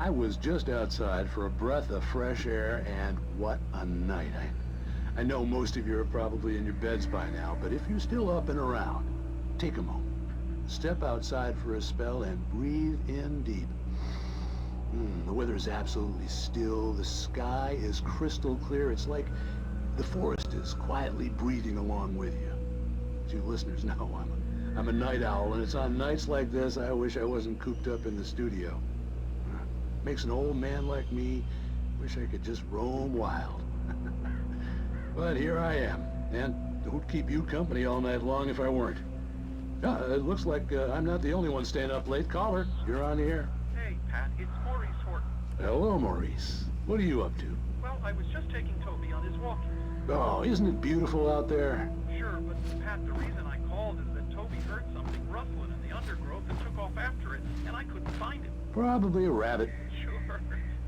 I was just outside for a breath of fresh air, and what a night. I know most of you are probably in your beds by now, but if you're still up and around, take a moment. Step outside for a spell and breathe in deep. The weather is absolutely still. The sky is crystal clear. It's like the forest is quietly breathing along with you. As you listeners know, I'm a night owl, and it's on nights like this I wish I wasn't cooped up in the studio. Makes an old man like me wish I could just roam wild. But here I am, and who'd keep you company all night long if I weren't? It looks like I'm not the only one staying up late. Caller, you're on the air. Hey, Pat, it's Maurice Horton. Hello, Maurice. What are you up to? Well, I was just taking Toby on his walkies. Oh, isn't it beautiful out there? Sure, but Pat, the reason I called is that Toby heard something rustling in the undergrowth and took off after it, and I couldn't find him. Probably a rabbit. Sure.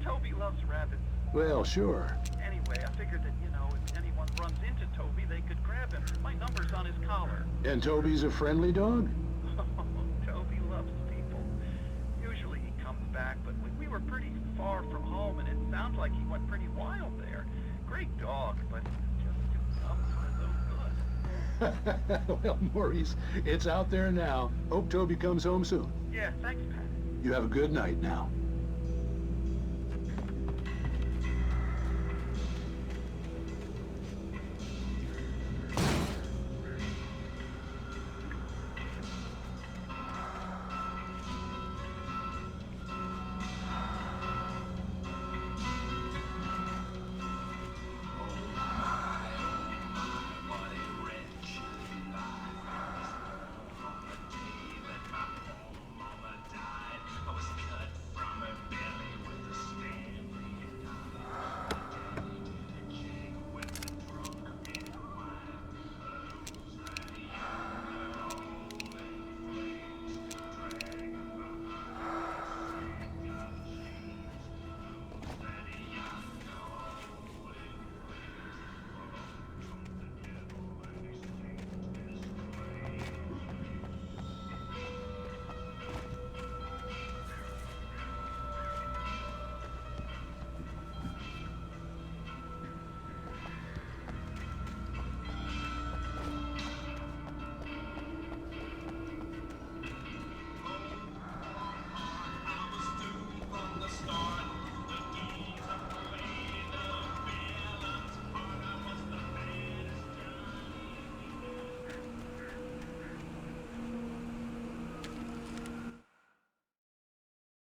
Toby loves rabbits. Well, sure. Anyway, I figured that, if anyone runs into Toby, they could grab him. My number's on his collar. And Toby's a friendly dog? Oh, Toby loves people. Usually he comes back, but we were pretty far from home, and it sounds like he went pretty wild there. Great dog, but just too dumb for his own good. Well, Maurice, it's out there now. Hope Toby comes home soon. Yeah, thanks, Pat. You have a good night now.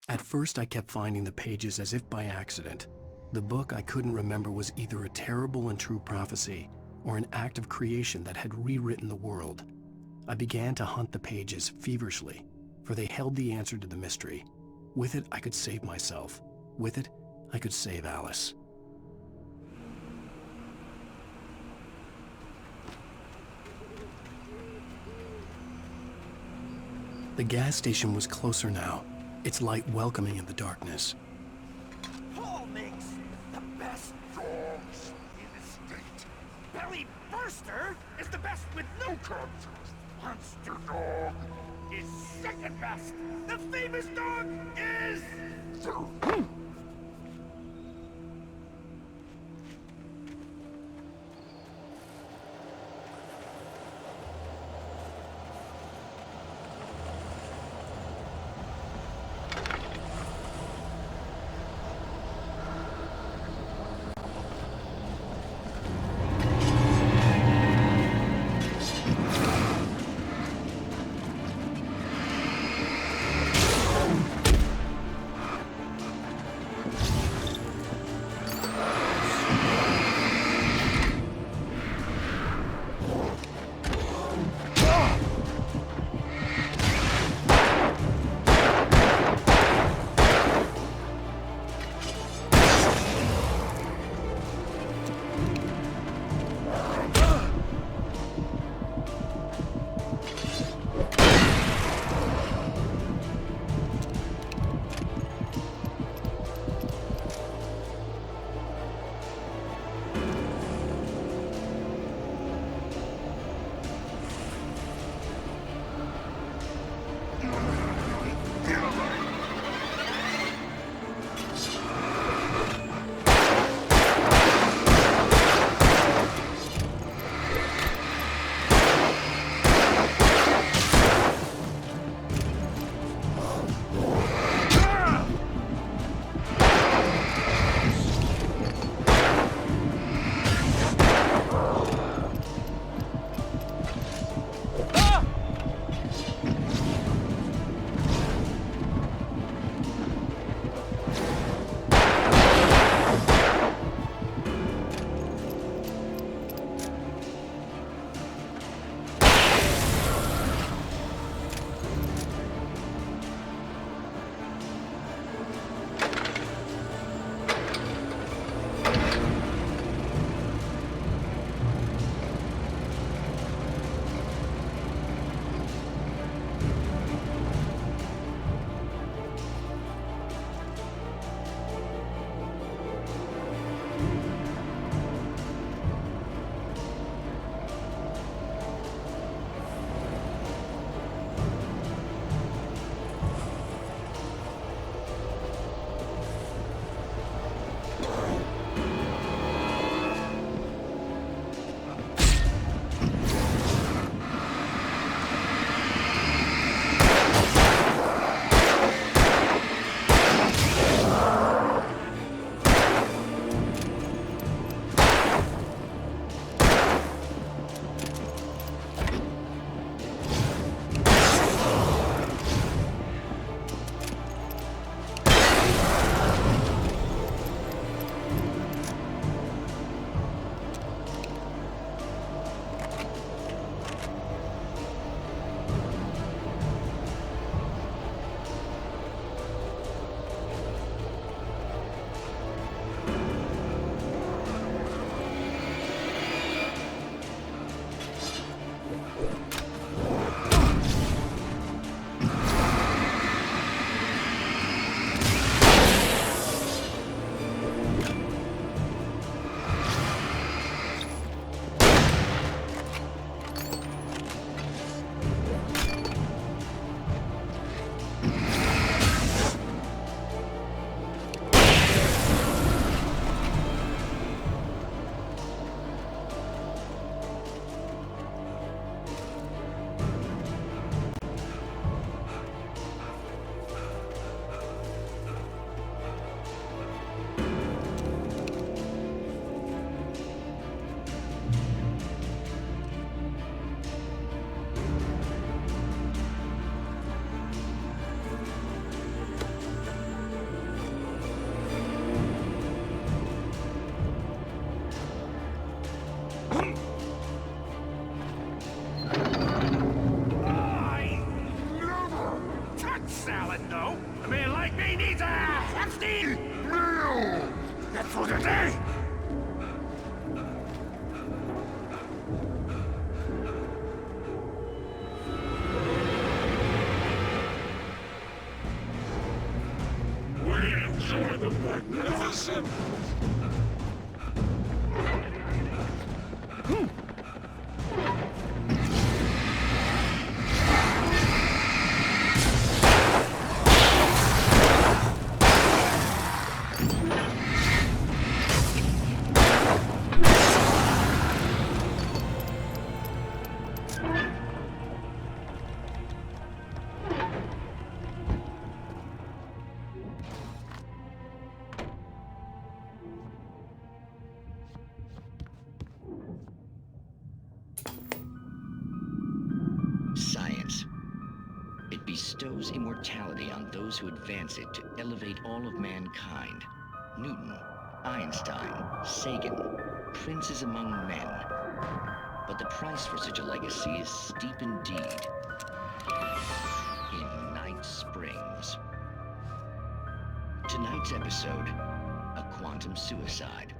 At first, I kept finding the pages as if by accident. The book I couldn't remember was either a terrible and true prophecy or an act of creation that had rewritten the world. I began to hunt the pages feverishly, for they held the answer to the mystery. With it, I could save myself. With it, I could save Alice. The gas station was closer now, its light welcoming in the darkness. Paul makes the best dogs in the state. Belly Burster is the best with no contest. Monster Dog is second best. The famous dog is... need meal! That's for the day! We enjoy the magnificent! Science. It bestows immortality on those who advance it to elevate all of mankind. Newton, Einstein, Sagan, princes among men. But the price for such a legacy is steep indeed. In Night Springs. Tonight's episode, a quantum suicide.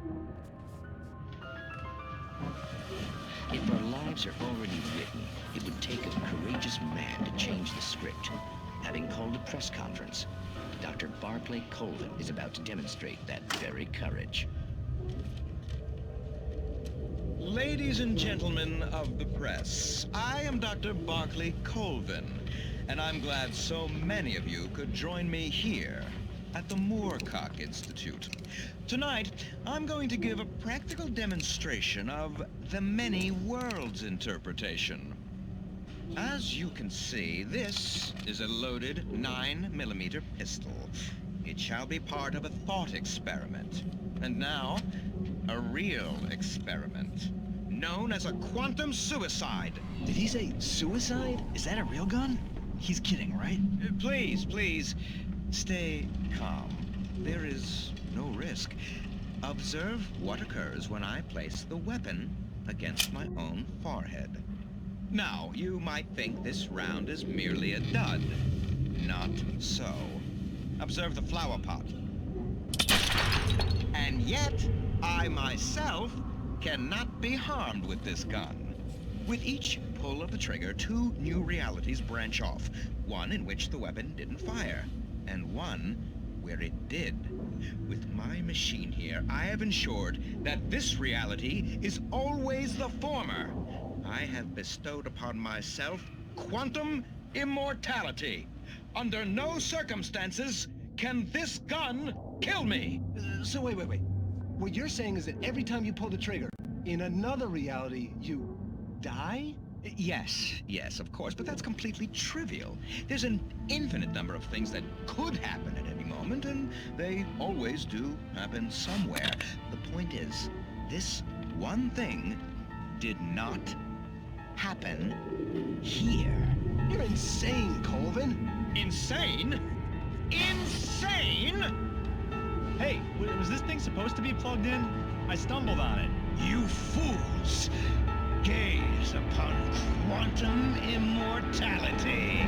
If our lives are already written, it would take a courageous man to change the script. Having called a press conference, Dr. Barclay Colvin is about to demonstrate that very courage. Ladies and gentlemen of the press, I am Dr. Barclay Colvin, and I'm glad so many of you could join me here at the Moorcock Institute. Tonight, I'm going to give a practical demonstration of the many worlds interpretation. As you can see, this is a loaded 9mm pistol. It shall be part of a thought experiment. And now, a real experiment, known as a quantum suicide. Did he say suicide? Is that a real gun? He's kidding, right? Please, stay calm. There is no risk. Observe what occurs when I place the weapon against my own forehead. Now, you might think this round is merely a dud. Not so. Observe the flower pot. And yet, I myself cannot be harmed with this gun. With each pull of the trigger, two new realities branch off. One in which the weapon didn't fire, and one where it did. With my machine here, I have ensured that this reality is always the former. I have bestowed upon myself quantum immortality. Under no circumstances can this gun kill me. So wait. What you're saying is that every time you pull the trigger, in another reality, you die? Yes, of course, but that's completely trivial. There's an infinite number of things that could happen at any moment, and they always do happen somewhere. The point is, this one thing did not happen here. You're insane, Colvin. Insane? Insane? Hey, was this thing supposed to be plugged in? I stumbled on it. You fools! Gaze upon quantum immortality.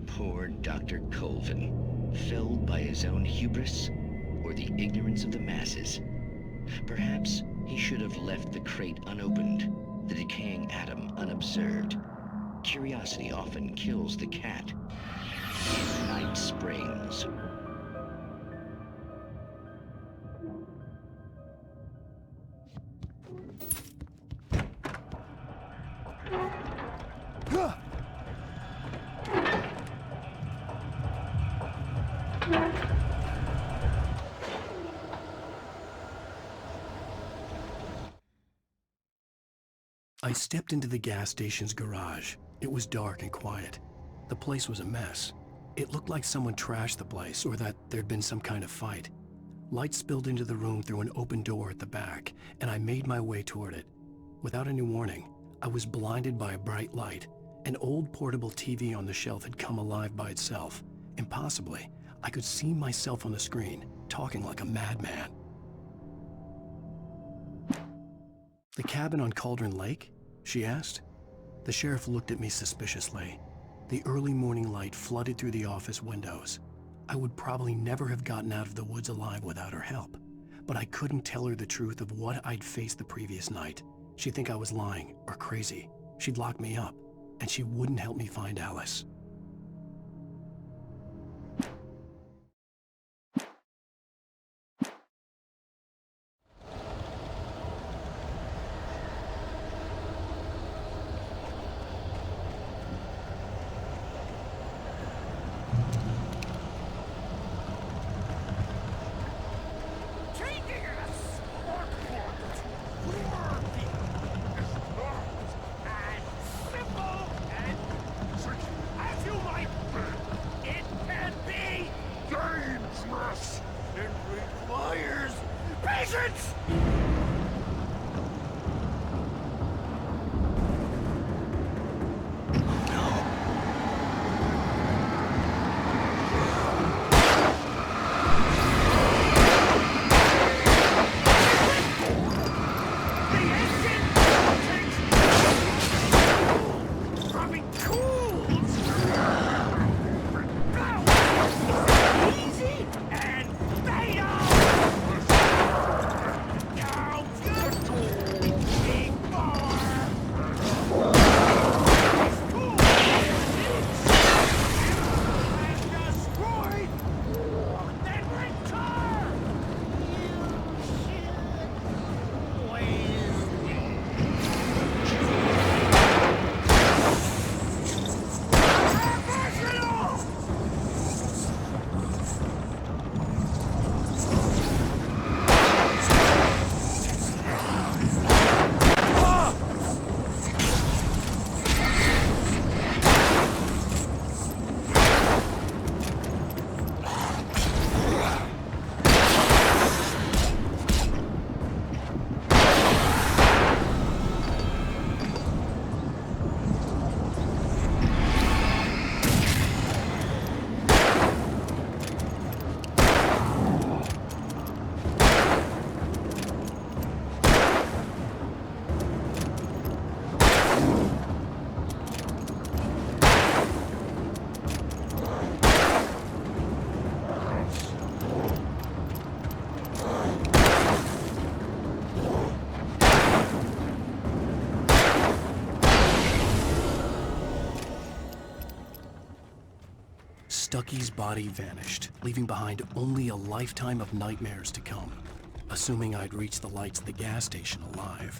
Poor Dr. Colvin, felled by his own hubris or the ignorance of the masses. Perhaps he should have left the crate unopened, the decaying atom unobserved. Curiosity often kills the cat. In Night Springs. I stepped into the gas station's garage. It was dark and quiet. The place was a mess. It looked like someone trashed the place or that there'd been some kind of fight. Light spilled into the room through an open door at the back, and I made my way toward it. Without any warning, I was blinded by a bright light. An old portable TV on the shelf had come alive by itself. Impossibly, I could see myself on the screen, talking like a madman. "The cabin on Cauldron Lake?" she asked. The sheriff looked at me suspiciously. The early morning light flooded through the office windows. I would probably never have gotten out of the woods alive without her help, but I couldn't tell her the truth of what I'd faced the previous night. She'd think I was lying or crazy. She'd lock me up, and she wouldn't help me find Alice. Patience! Stucky's body vanished, leaving behind only a lifetime of nightmares to come. Assuming I'd reached the lights of the gas station alive.